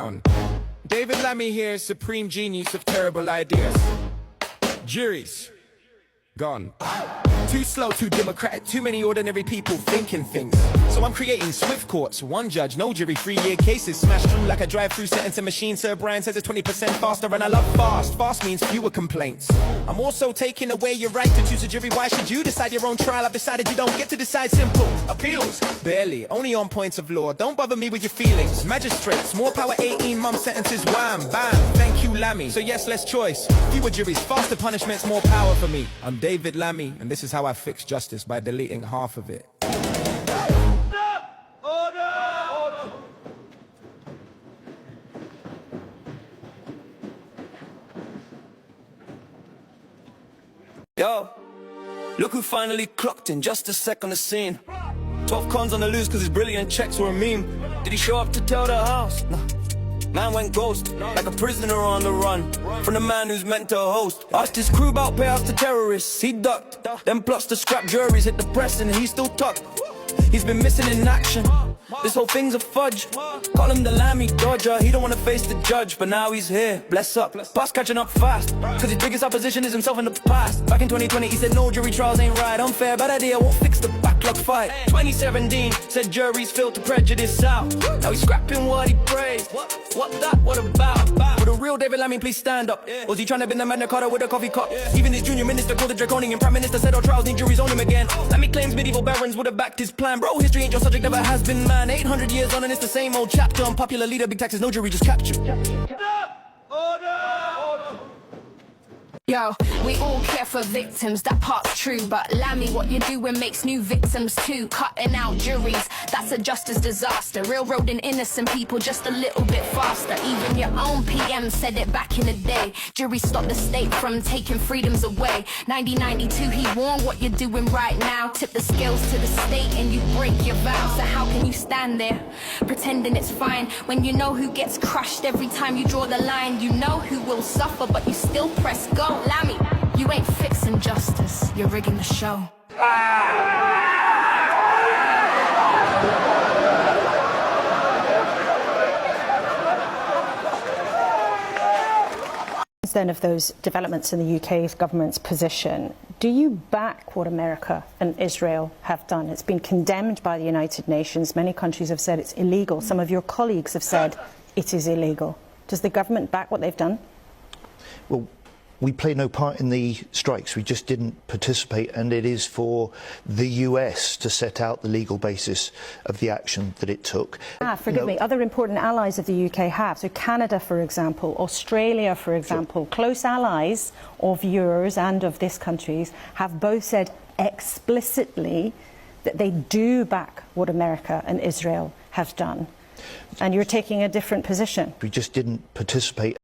down. David Lammy here, supreme genius of terrible ideas. Juries gone. Too slow, too democratic, too many ordinary people thinking things. So I'm creating swift courts, one judge, no jury, 3-year cases. Smash through like a drive-through sentencing machine. Sir Brian says it's 20% faster, and I love fast. Fast means fewer complaints. I'm also taking away your right to choose a jury. Why should you decide your own trial? I've decided you don't get to decide. Simple. Appeals? Barely. Only on points of law. Don't bother me with your feelings. Magistrates, more power, 18-month sentences. Wham, bam. Thank you, Lammy. So yes, less choice. Fewer juries, faster punishments, more power for me. I'm David Lammy, and this is how I fix justice, by deleting half of it. Order! Yo, look who finally clocked in, just a sec on the scene. 12 cons on the loose cause his brilliant checks were a meme. Did he show up to tell the house? No. Man went ghost, like a prisoner on the run, from the man who's meant to host. Asked his crew about payouts to terrorists, he ducked. Then plots to scrap juries hit the press and he's still tucked. He's been missing in action, this whole thing's a fudge. Call him the Lammy Dodger, he don't wanna face the judge. But now he's here, bless up, boss catching up fast, cause his biggest opposition is himself in the past. Back in 2020 he said no jury trials ain't right, unfair, bad idea, won't fix the backlog fight. 2017 said juries failed to prejudice out. Now he's scrapping what he praised. What that, what about? Would a real David Lammy please stand up? Or was he trying to bend the Magna Carta with a coffee cup? Even his junior minister called it draconian. Prime minister said all trials need juries on him again. Lammy claims medieval barons would have backed his plan. Bro, history ain't your subject, never has been, man. 800 years on and it's the same old chapter. Unpopular leader, big taxes, no jury, just capture. Order! Yo, we all care for victims, that part's true. But Lammy, what you're doing makes new victims too. Cutting out juries, that's a justice disaster. Railroading innocent people just a little bit faster. Even your own PM said it back in the day. Juries stop the state from taking freedoms away. 1992 he warned what you're doing right now. Tip the scales to the state and you break your vows. So how can you stand there pretending it's fine when you know who gets crushed every time you draw the line? You know who will suffer but you still press go. Lammy, you ain't fixing justice, you're rigging the show. Then of those developments in the UK government's position, do you back what America and Israel have done? It's been condemned by the United Nations. Many countries have said it's illegal. Some of your colleagues have said it is illegal. Does the government back what they've done? Well, we play no part in the strikes. We just didn't participate, and it is for the US to set out the legal basis of the action that it took. Forgive me, other important allies of the UK have. So Canada, for example, Australia, for example, close allies of yours and of this country's have both said explicitly that they do back what America and Israel have done. And you're taking a different position. We just didn't participate.